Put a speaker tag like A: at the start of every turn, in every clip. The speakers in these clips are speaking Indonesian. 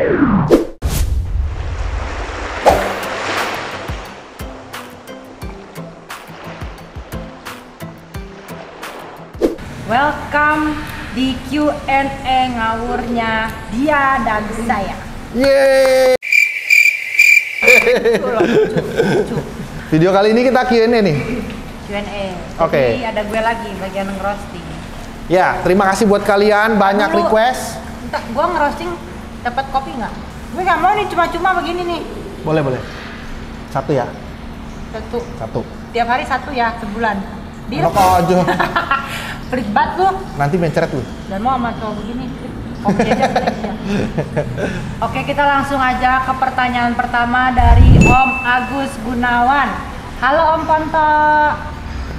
A: Welcome di Q&A ngawurnya dia dan saya.
B: Yeay! Video kali ini kita Q&A nih.
A: Q&A.
B: Oke.
A: Jadi ada gue lagi bagian ngerosting.
B: Ya, terima kasih buat kalian banyak request.
A: Entah, gue ngerosting dapat kopi nggak? Gue nggak mau nih cuma-cuma begini nih.
B: Boleh, boleh. Satu ya?
A: Satu. Tiap hari satu ya, sebulan. Deal?
B: Enak aja.
A: Pelit banget lu.
B: Nanti mencret lu.
A: Dan mau sama cowok begini. Kopi aja pelit ya. Oke, kita langsung aja ke pertanyaan pertama dari Om Agus Gunawan. Halo Om Ponto.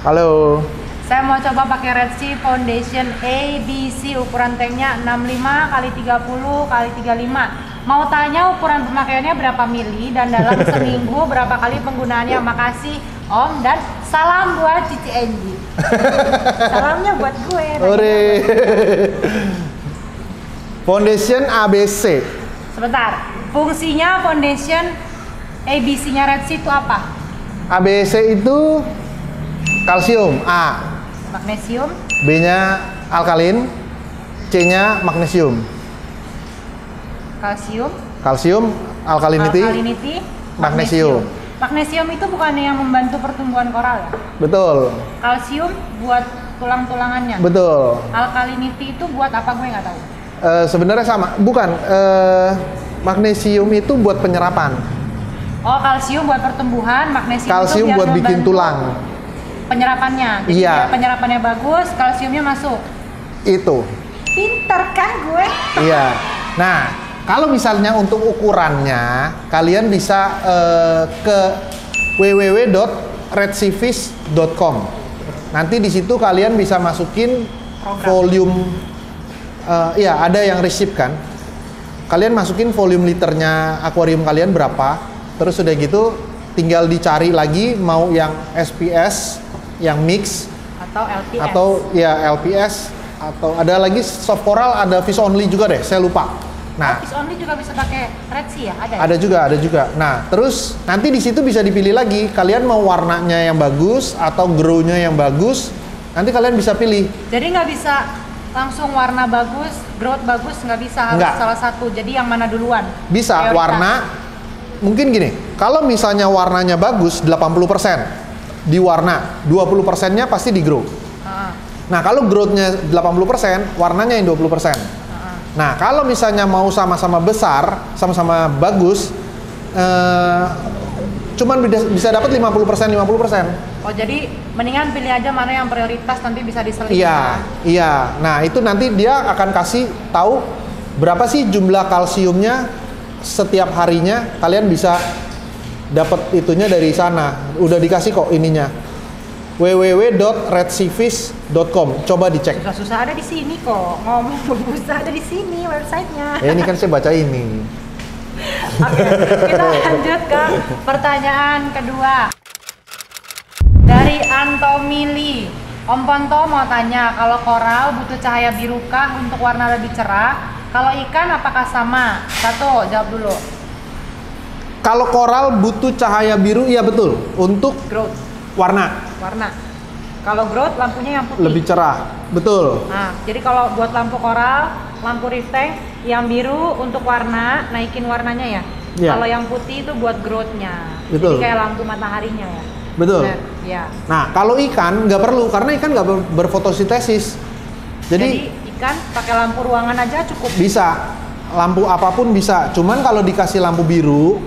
B: Halo.
A: Saya mau coba pakai Red Sea Foundation ABC, ukuran tanknya 65 x 30 x 35. Mau tanya ukuran pemakaiannya berapa mili dan dalam seminggu berapa kali penggunaannya. Makasih Om dan salam buat Cici Enji. Salamnya buat gue.
B: Ore. Foundation ABC.
A: Sebentar, fungsinya Foundation ABC-nya Red Sea itu apa?
B: ABC itu kalsium, A.
A: Magnesium.
B: B-nya alkalin, C-nya magnesium. Kalsium, alkalinity, magnesium.
A: Magnesium itu bukannya yang membantu pertumbuhan koral ya?
B: Betul.
A: Kalsium buat tulang-tulangannya.
B: Betul.
A: Alkalinity itu buat apa gue nggak tahu.
B: Sebenarnya sama, bukan. Magnesium itu buat penyerapan.
A: Oh, kalsium buat pertumbuhan, magnesium
B: Kalsium
A: itu biar
B: buat bikin tulang.
A: Penyerapannya. Jadi
B: Iya.
A: biar penyerapannya bagus, kalsiumnya masuk.
B: Itu.
A: Pinter kan gue?
B: Iya. Nah, kalau misalnya untuk ukurannya, kalian bisa ke www.redseafish.com. Nanti di situ kalian bisa masukin volume. Iya, ada yang receipt kan. Kalian masukin volume liternya akuarium kalian berapa. Terus udah gitu, tinggal dicari lagi mau yang SPS, yang mix,
A: atau LPS.
B: Atau ya LPS, atau ada lagi soft coral, ada fish only juga deh, saya lupa. Nah,
A: fish only juga bisa pakai Red Sea ya? Ada.
B: Ada juga. Nah, terus nanti di situ bisa dipilih lagi. Kalian mau warnanya yang bagus atau grow-nya yang bagus. Nanti kalian bisa pilih.
A: Jadi nggak bisa langsung warna bagus, growth bagus, nggak bisa, harus salah satu. Jadi yang mana duluan?
B: Bisa. Prioritas. Warna. Mungkin gini. Kalau misalnya warnanya bagus 80% di warna, 20%-nya pasti di grow. Nah, kalau growth-nya 80%, warnanya yang 20%. Nah, kalau misalnya mau sama-sama besar, sama-sama bagus, cuman bisa dapat 50%.
A: Oh, jadi mendingan pilih aja mana yang prioritas, nanti bisa diseling.
B: Iya. Nah, itu nanti dia akan kasih tahu berapa sih jumlah kalsiumnya setiap harinya. Kalian bisa dapat itunya dari sana. Udah dikasih kok ininya. www.redseafish.com. Coba dicek.
A: Susah ada di sini kok. Ngomong susah ada di sini websitenya.
B: Ini kan saya baca ini.
A: Oke, kita lanjut ke pertanyaan kedua. Dari Antomili. Om Ponto mau tanya, kalau koral butuh cahaya birukah untuk warna lebih cerah? Kalau ikan apakah sama? Satu, jawab dulu.
B: Kalau koral butuh cahaya biru, iya betul. Untuk
A: growth.
B: Warna.
A: Kalau growth lampunya yang putih.
B: Lebih cerah, betul.
A: Nah, jadi kalau buat lampu koral, lampu reef tank, yang biru untuk warna, naikin warnanya ya. Kalau yang putih itu buat growth-nya.
B: Betul.
A: Jadi kayak lampu mataharinya ya.
B: Betul.
A: Ya.
B: Nah, kalau ikan nggak perlu, karena ikan nggak berfotosintesis. Jadi
A: ikan pakai lampu ruangan aja cukup.
B: Bisa. Lampu apapun bisa. Cuman kalau dikasih lampu biru,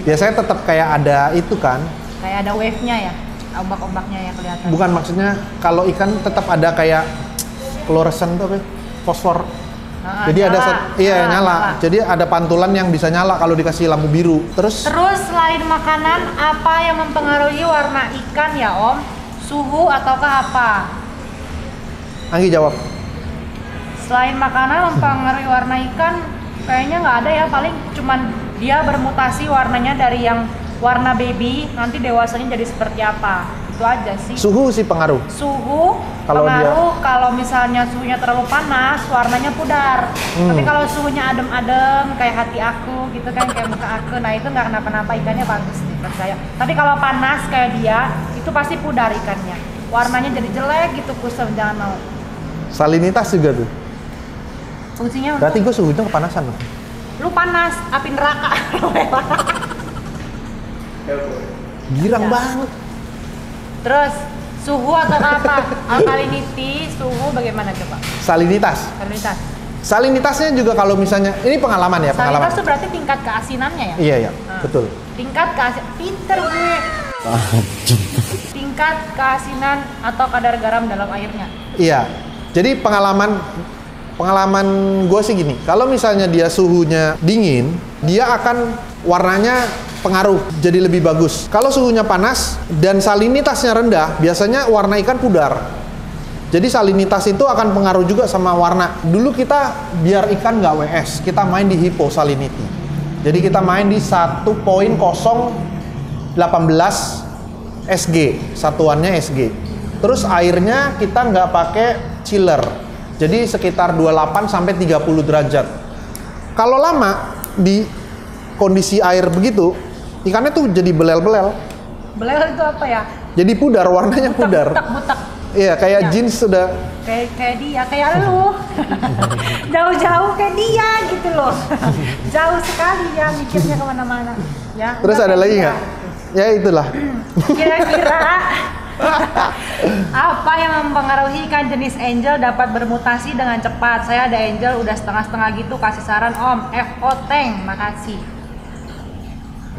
B: biasanya tetap kayak ada itu kan.
A: Kayak ada wave-nya ya, ombak-ombaknya ya kelihatan.
B: Bukan, maksudnya kalau ikan tetap ada kayak fluoresen tuh apa? Fosfor. Jadi nyala. Jadi ada pantulan yang bisa nyala kalau dikasih lampu biru. Terus
A: selain makanan, apa yang mempengaruhi warna ikan ya Om? Suhu ataukah apa?
B: Anggi jawab.
A: Selain makanan mempengaruhi warna ikan, kayaknya nggak ada ya. Paling cuman dia bermutasi warnanya dari yang warna baby, nanti dewasanya jadi seperti apa. Itu aja sih.
B: Suhu sih pengaruh.
A: Suhu
B: Kalau
A: pengaruh, kalau misalnya suhunya terlalu panas, warnanya pudar. Tapi kalau suhunya adem-adem, kayak hati aku gitu kan, kayak muka aku, nah itu nggak kenapa-napa, ikannya bagus nih percaya. Tapi kalau panas kayak dia, itu pasti pudar ikannya. Warnanya jadi jelek gitu, kusam, jangan mau.
B: Salinitas juga tuh.
A: Fungsinya untuk,
B: Berarti gue suhunya kepanasan loh.
A: lu panas, api neraka.
B: Girang
A: Ya.
B: banget.
A: Terus suhu atau apa? Alkalinity, suhu bagaimana coba?
B: Salinitas.
A: Salinitas.
B: Salinitasnya juga kalau misalnya, ini pengalaman ya, pengalaman.
A: Salinitas itu berarti tingkat keasinannya ya?
B: Iya, iya,
A: Nah,
B: betul.
A: Tingkat keasinan, pinter gue. Tingkat keasinan atau kadar garam dalam airnya.
B: Iya. Jadi pengalaman gue sih gini, kalau misalnya dia suhunya dingin, dia akan warnanya pengaruh jadi lebih bagus. Kalau suhunya panas dan salinitasnya rendah, biasanya warna ikan pudar. Jadi salinitas itu akan pengaruh juga sama warna. Dulu kita biar ikan nggak WS, kita main di hyposalinity. Jadi kita main di 1.018 SG, satuannya SG. Terus airnya kita nggak pakai chiller. Jadi sekitar 28 sampai 30 derajat. Kalau lama di kondisi air begitu, ikannya tuh jadi belel-belel.
A: Belel itu apa ya?
B: Jadi pudar, warnanya pudar.
A: Butak.
B: Iya, kayak
A: Ya.
B: jeans sudah.
A: Kayak dia, kayak lu. Jauh-jauh kayak dia gitu loh. Jauh sekali ya mikirnya kemana-mana. Ya.
B: Terus
A: udah
B: ada
A: kayak
B: lagi
A: dia.
B: nggak? Ya itulah.
A: Kira-kira apa yang mempengaruhi ikan jenis angel dapat bermutasi dengan cepat? Saya ada angel udah setengah-setengah gitu, kasih saran Om. FO Tank, makasih.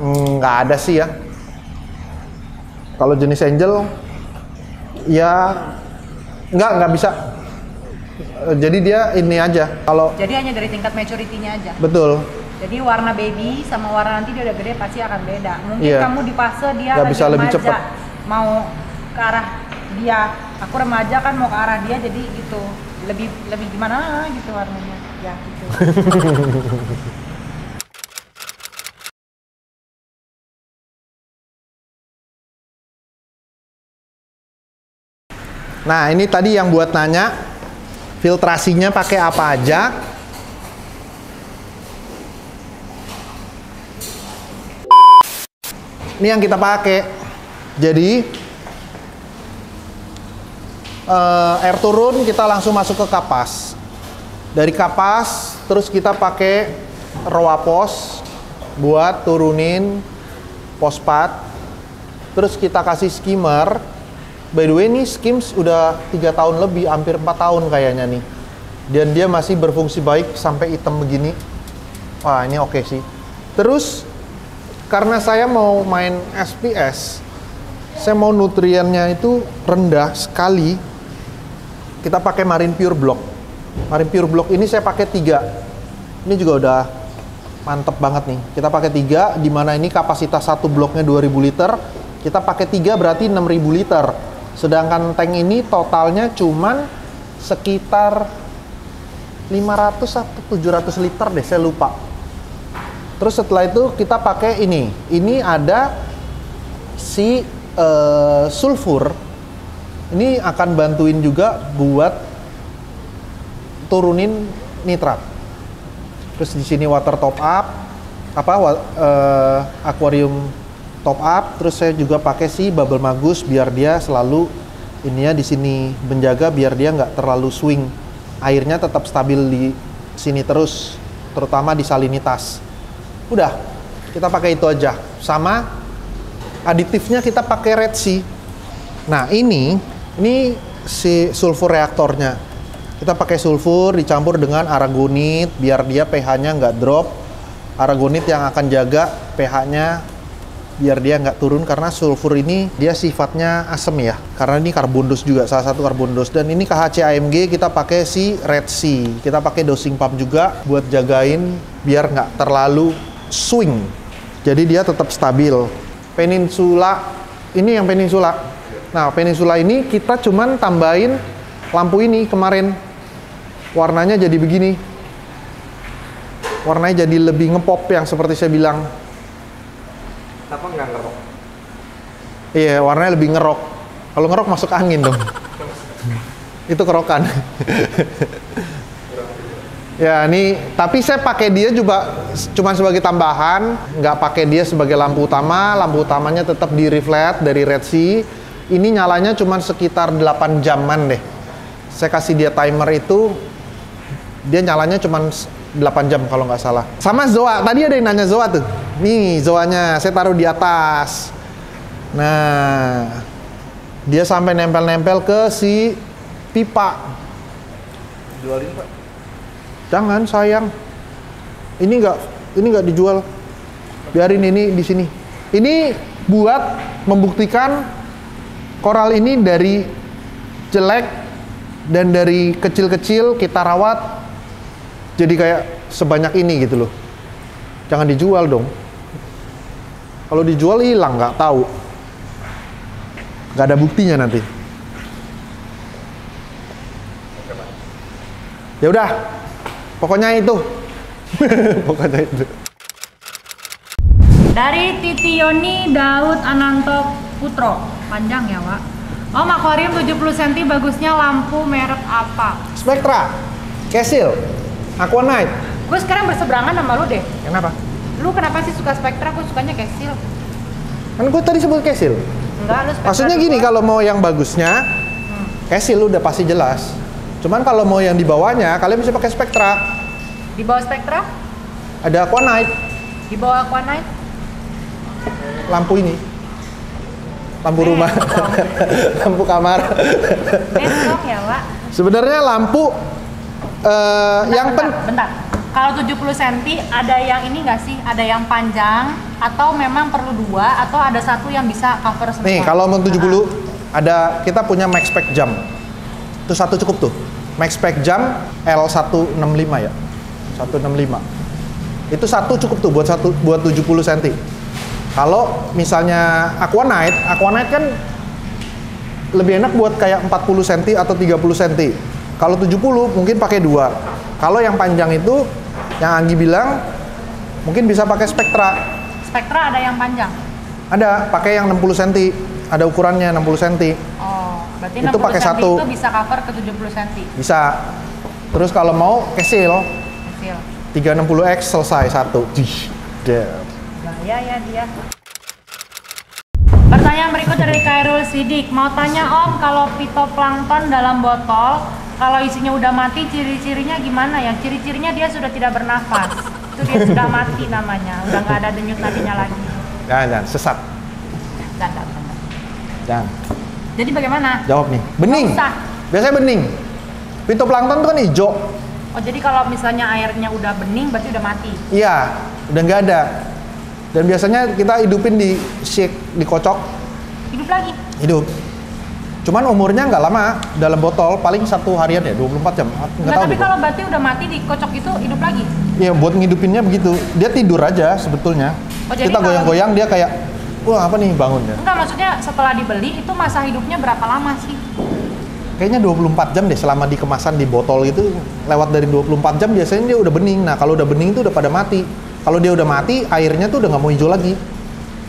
B: Nggak ada sih ya. Kalau jenis angel, ya nggak bisa. Jadi dia ini aja. Kalau
A: Jadi hanya dari tingkat maturity-nya aja.
B: betul,
A: Jadi warna baby sama warna nanti dia udah gede pasti akan beda. Mungkin
B: Iya.
A: kamu di fase dia
B: Nggak
A: lagi
B: bisa lebih
A: remaja,
B: cepet.
A: mau ke arah dia. Aku remaja kan mau ke arah dia, jadi gitu. Lebih gimana gitu warnanya. Ya gitu.
B: nah ini tadi yang buat nanya filtrasinya pakai apa aja. Ini yang kita pakai. Jadi air turun kita langsung masuk ke kapas. Dari kapas terus kita pakai Rowapos buat turunin fosfat. Terus kita kasih skimmer. By the way, ini skims udah 3 tahun lebih, hampir 4 tahun kayaknya nih. Dan dia masih berfungsi baik sampai hitam begini. Wah, ini oke sih. Terus, karena saya mau main SPS, saya mau nutriennya itu rendah sekali. Kita pakai Marine Pure Block. Marine Pure Block ini saya pakai 3. Ini juga udah mantep banget nih. Kita pakai 3, di mana ini kapasitas satu bloknya 2000 liter. Kita pakai 3 berarti 6000 liter. Sedangkan tank ini totalnya cuman sekitar 500 atau 700 liter deh, saya lupa. Terus setelah itu kita pakai ini. Ini ada si sulfur. Ini akan bantuin juga buat turunin nitrat. Terus di sini water top up, aquarium top up. Terus saya juga pakai si bubble magus biar dia selalu ininya di sini menjaga biar dia nggak terlalu swing. Airnya tetap stabil di sini terus, terutama di salinitas. Udah, kita pakai itu aja. Sama aditifnya kita pakai Red Sea. Nah, ini si sulfur reaktornya. Kita pakai sulfur dicampur dengan aragonit biar dia pH-nya nggak drop. Aragonit yang akan jaga pH-nya biar dia nggak turun, karena sulfur ini dia sifatnya asam ya, karena ini karbon dos juga, salah satu karbon dos. Dan ini KHC AMG kita pakai si Red Sea. Kita pakai dosing pump juga buat jagain biar nggak terlalu swing, jadi dia tetap stabil. Peninsula, ini yang Peninsula. Nah, Peninsula ini kita cuman tambahin lampu ini kemarin, warnanya jadi begini, warnanya jadi lebih ngepop yang seperti saya bilang.
C: Kenapa nggak ngerok?
B: Iya, warnanya lebih ngerok. Kalau ngerok masuk angin dong. Itu kerokan. Ya ini, tapi saya pakai dia juga cuma sebagai tambahan, nggak pakai dia sebagai lampu utama. Lampu utamanya tetap di reflect dari Red Sea. Ini nyalanya cuma sekitar 8 jaman deh. Saya kasih dia timer itu, dia nyalanya cuma 8 jam kalau nggak salah. Sama Zoa, tadi ada yang nanya Zoa tuh. Nih Zoanya, saya taruh di atas. Nah, dia sampai nempel-nempel ke si pipa. Jualin Pak. Jangan sayang. Ini nggak dijual. Biarin ini di sini. Ini buat membuktikan koral ini dari jelek dan dari kecil-kecil kita rawat jadi kayak sebanyak ini gitu loh. Jangan dijual dong. Kalau dijual hilang, nggak tahu. Nggak ada buktinya nanti. Ya udah, pokoknya itu. Pokoknya itu.
A: Dari Titioni Daud Ananto Putro, panjang ya Pak. Om, akuarium 70 cm bagusnya lampu merek apa?
B: Spectra, Kesil, Aquanite.
A: Gue sekarang berseberangan sama lu deh.
B: Kenapa?
A: Lu kenapa sih suka Spectra? Gue sukanya Kesil.
B: Kan gue tadi sebut Kesil.
A: Enggak, lu Spectra.
B: Maksudnya gini, kalau mau yang bagusnya, Kesil udah pasti jelas. Cuman kalau mau yang di bawahnya, kalian bisa pakai Spectra.
A: Di bawah Spectra?
B: Ada Aquanite,
A: Di bawah Aquanite?
B: lampu ini. Lampu rumah. Lampu kamar.
A: Besok ya Pak.
B: Sebenarnya lampu
A: Bentar. Kalau 70 cm ada yang ini nggak sih? Ada yang panjang atau memang perlu dua atau ada satu yang bisa cover semua?
B: Nih, kalau mau 70 ada, kita punya Max Spec Jam. Itu satu cukup tuh. Max Spec Jam L165 ya. 165. Itu satu cukup tuh buat 70 cm. Kalau misalnya Aquanite kan lebih enak buat kayak 40 cm atau 30 cm. Kalau 70 mungkin pakai dua. Kalau yang panjang itu, yang Anggi bilang, mungkin bisa pakai Spectra.
A: Spectra ada yang panjang?
B: Ada, pakai yang 60 cm. Ada ukurannya 60 cm.
A: Oh, berarti
B: Itu
A: 60
B: pakai
A: cm
B: satu.
A: itu bisa cover ke 70 cm?
B: Bisa. Terus kalau mau Kesil,
A: Kecil.
B: 360X selesai satu.
A: Gaya ya dia. Pertanyaan berikut dari Khairul Sidik. Mau tanya Om, kalau phytoplankton dalam botol, kalau isinya udah mati, ciri-cirinya gimana ya? Ciri-cirinya dia sudah tidak bernafas. Itu dia sudah mati namanya. Udah nggak ada denyut nadinya lagi.
B: Jangan, sesat.
A: Ganda.
B: Jangan.
A: Jadi bagaimana?
B: Jawab nih. Bening.
A: Nggak usah.
B: Biasanya bening. Phytoplankton itu kan hijau.
A: Oh, jadi kalau misalnya airnya udah bening, berarti udah mati?
B: Iya, udah nggak ada. Dan biasanya kita hidupin di shake, dikocok.
A: Hidup lagi?
B: Hidup. Cuman umurnya nggak lama, dalam botol paling 1 harian ya, 24 jam. Nggak tahu
A: tapi
B: deh.
A: kalau berarti udah mati dikocok itu hidup lagi?
B: Iya, buat ngidupinnya begitu. Dia tidur aja sebetulnya.
A: Oh, jadi
B: Kita
A: kalau-
B: goyang-goyang dia kayak, wah apa nih bangun ya.
A: Enggak, maksudnya setelah dibeli itu masa hidupnya berapa lama sih?
B: Kayaknya 24 jam deh selama di kemasan di botol itu. Lewat dari 24 jam biasanya dia udah bening. Nah kalau udah bening itu udah pada mati. Kalau dia udah mati, airnya tuh udah nggak mau hijau lagi.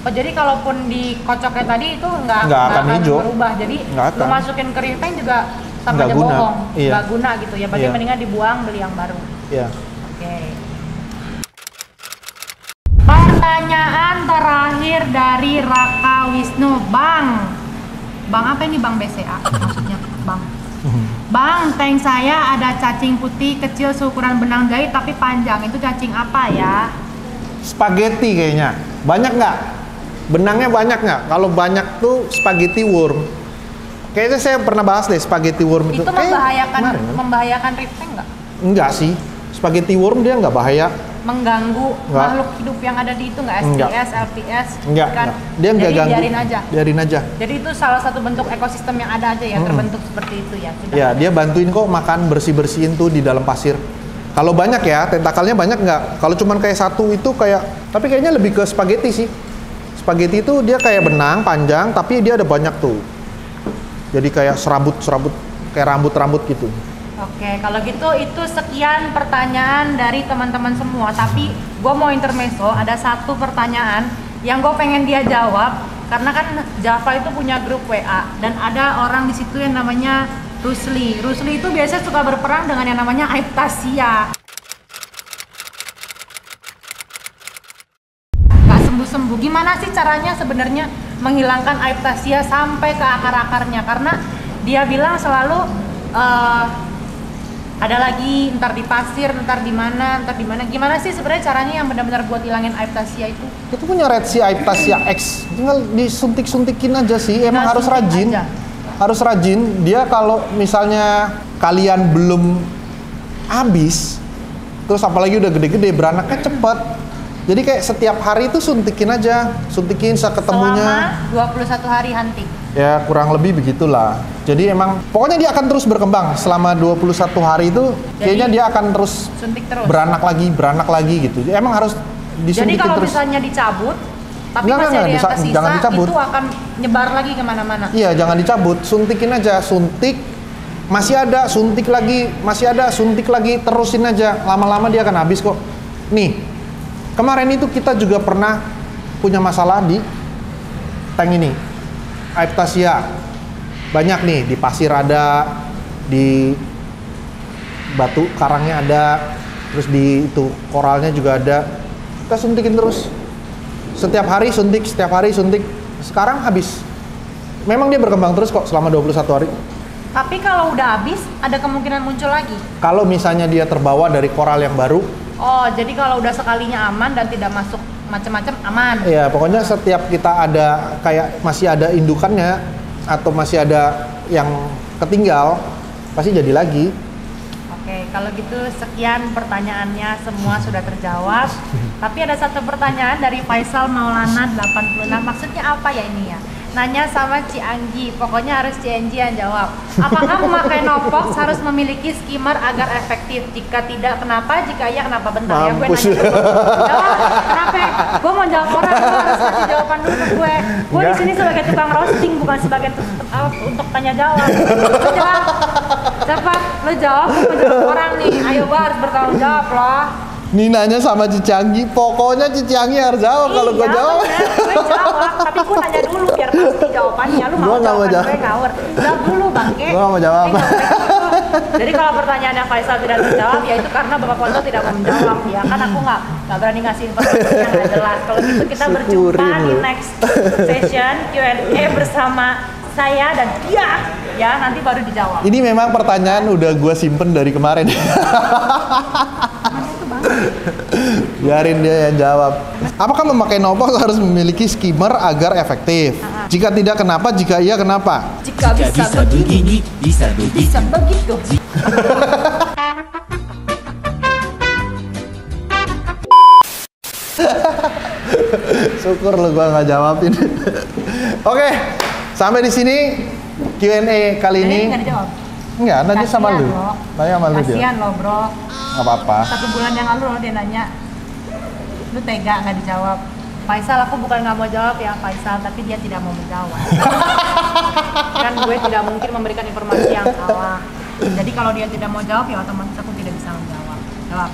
A: Oh, jadi kalaupun dikocoknya tadi itu nggak
B: akan hijau.
A: berubah. Jadi
B: Nggak
A: lu
B: akan.
A: masukin ke refill juga sama
B: Nggak
A: aja
B: guna.
A: bohong.
B: Iya.
A: Nggak guna gitu ya. Berarti
B: Iya.
A: mendingan dibuang, beli yang baru.
B: Iya.
A: Oke. Pertanyaan terakhir dari Raka Wisnu. Bang apa ini Bang BCA? Maksudnya Bang. Bang, tank saya ada cacing putih kecil seukuran benang jahit tapi panjang. Itu cacing apa ya?
B: Spaghetti kayaknya. Banyak nggak? Benangnya banyak nggak? Kalau banyak tuh spaghetti worm. Kayaknya saya pernah bahas deh spaghetti worm itu.
A: Itu membahayakan reef tank nggak?
B: Enggak sih. Spaghetti worm dia nggak bahaya.
A: Mengganggu
B: Nggak.
A: makhluk hidup yang ada di itu nggak?
B: Enggak.
A: SPS, LPS?
B: Enggak.
A: Kan?
B: Dia nggak
A: Jadi
B: ganggu.
A: biarin aja.
B: Biarin aja.
A: Jadi itu salah satu bentuk ekosistem yang ada aja ya, terbentuk seperti itu ya. Sudah.
B: Ya, dia bantuin kok makan bersih-bersihin tuh di dalam pasir. Kalau banyak ya, tentakelnya banyak nggak? Kalau cuman kayak satu itu kayak, tapi kayaknya lebih ke spaghetti sih. Spaghetti itu dia kayak benang panjang, tapi dia ada banyak tuh. Jadi kayak serabut-serabut, kayak rambut-rambut gitu.
A: Oke, kalau gitu itu sekian pertanyaan dari teman-teman semua. Tapi gue mau intermezzo, ada satu pertanyaan yang gue pengen dia jawab. karena kan Java itu punya grup WA dan ada orang di situ yang namanya Rusli. Rusli itu biasanya suka berperang dengan yang namanya Aiptasia. Nggak sembuh-sembuh. Gimana sih caranya sebenarnya menghilangkan Aiptasia sampai ke akar-akarnya? Karena dia bilang selalu ada lagi, ntar di pasir, ntar di mana. Gimana sih sebenarnya caranya yang benar-benar buat hilangin Aiptasia itu?
B: Itu punya Retsi Aiptasia X, tinggal disuntik-suntikin aja sih. Emang harus rajin.
A: Aja.
B: Harus rajin. Dia kalau misalnya kalian belum habis, terus apalagi udah gede-gede, beranaknya cepet. Jadi kayak setiap hari itu suntikin aja, suntikin seketemunya.
A: Selama 21 hari hunting.
B: Ya kurang lebih begitulah. Jadi emang pokoknya dia akan terus berkembang selama 21 hari itu. Jadi, kayaknya dia akan terus
A: suntik terus.
B: beranak lagi gitu. Jadi emang harus disuntikin terus.
A: Jadi kalau misalnya dicabut, tapi masih ada yang tersisa,
B: jangan dicabut.
A: Itu akan nyebar lagi kemana-mana.
B: Iya, jangan dicabut, suntikin aja, suntik. Masih ada, suntik lagi, masih ada, suntik lagi, terusin aja. Lama-lama dia akan habis kok. Nih, kemarin itu kita juga pernah punya masalah di tank ini. Aiptasia. Banyak nih, di pasir ada, di batu karangnya ada, terus di itu koralnya juga ada. Kita suntikin terus. Setiap hari suntik, setiap hari suntik. Sekarang habis. Memang dia berkembang terus kok selama 21 hari.
A: Tapi kalau udah habis, ada kemungkinan muncul lagi?
B: Kalau misalnya dia terbawa dari koral yang baru.
A: Oh, jadi kalau udah sekalinya aman dan tidak masuk macam-macam aman?
B: Iya, pokoknya setiap kita ada kayak masih ada indukannya atau masih ada yang ketinggal, pasti jadi lagi.
A: Oke, kalau gitu sekian pertanyaannya semua sudah terjawab. Tapi ada satu pertanyaan dari Faisal Maulana 86. Maksudnya apa ya ini ya? Nanya sama Ci Anggi, pokoknya harus Ci Anggi yang jawab. Apakah memakai Novox harus memiliki skimmer agar efektif? Jika tidak, kenapa? Jika iya, kenapa? Bentar ya, gue nanya dulu. Jawab, kenapa? Gue mau jawab orang, gue harus kasih jawaban dulu ke gue. Gue di sini sebagai tukang roasting, bukan sebagai untuk tanya jawab. Lo jawab, cepat, lo jawab, gue mau jawab orang nih. Ayo, gue harus bertanggung jawab loh.
B: Nih nanya sama Cici Anggi, pokoknya Cici Anggi harus jawab kalau gue jawab.
A: Iya, gue jawab, tapi gue nanya dulu biar pasti jawabannya. Lu mau jawaban gue ngawur. Jawab dulu bangke.
B: Gue gak mau jawab.
A: Jadi kalau pertanyaannya Faisal tidak terjawab, ya itu karena Bapak Ponto tidak mau menjawab ya. Kan aku nggak berani ngasih informasi yang nggak jelas. Kalau gitu kita berjumpa di next session Q&A bersama saya dan dia ya, nanti baru dijawab.
B: Ini memang pertanyaan udah gue simpen dari kemarin. Biarin dia yang jawab. Apakah memakai Novox harus memiliki skimmer agar efektif? Jika tidak, kenapa? Jika iya, kenapa?
A: Jika bisa begini, bisa begitu.
B: Syukur lo gua nggak jawabin. Oke, sampai di sini Q&A kali ini.
A: Nggak dijawab.
B: Enggak, nanya sama lu. Nanya sama lu dia.
A: Kasian lo bro.
B: Nggak apa-apa.
A: 1 bulan yang lalu lo dia nanya. Lu tega nggak dijawab. Faisal, aku bukan nggak mau jawab ya Faisal, tapi dia tidak mau menjawab. Kan gue tidak mungkin memberikan informasi yang salah. Jadi kalau dia tidak mau jawab ya otomatis aku tidak bisa menjawab. Jawab.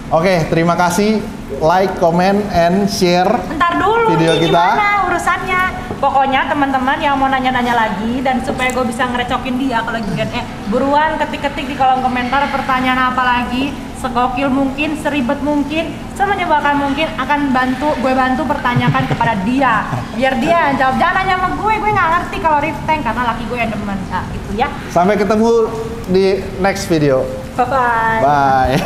B: Oke, terima kasih. Like, comment, and share.
A: Ntar dulu,
B: video
A: ini
B: kita.
A: Gimana urusannya? Pokoknya teman-teman yang mau nanya-nanya lagi dan supaya gue bisa ngerecokin dia kalau Q&A, buruan ketik-ketik di kolom komentar pertanyaan apa lagi, segokil mungkin, seribet mungkin, semenyebalkan mungkin, akan gue bantu pertanyakan kepada dia biar dia yang jawab. Jangan nanya sama gue nggak ngerti kalau Rift Tank karena laki gue yang demen. Nah, gitu ya.
B: Sampai ketemu di next video.
A: Bye-bye.
B: Bye.